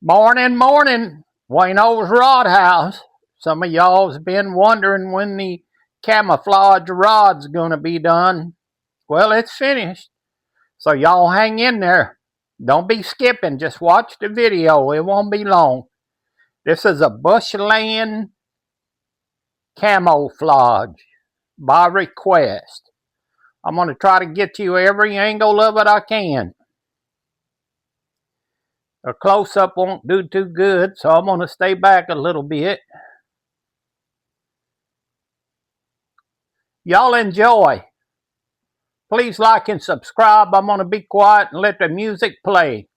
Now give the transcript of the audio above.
Morning, morning, Wayno's Rod House. Some of y'all's been wondering when the camouflage rod's gonna be done. Well, it's finished, so y'all hang in there. Don't be skipping, just watch the video. It won't be long. This is a bushland camouflage by request. I'm gonna try to get you every angle of it I can. A close-up won't do too good, so I'm gonna stay back a little bit. Y'all enjoy. Please like and subscribe. I'm going to be quiet and let the music play.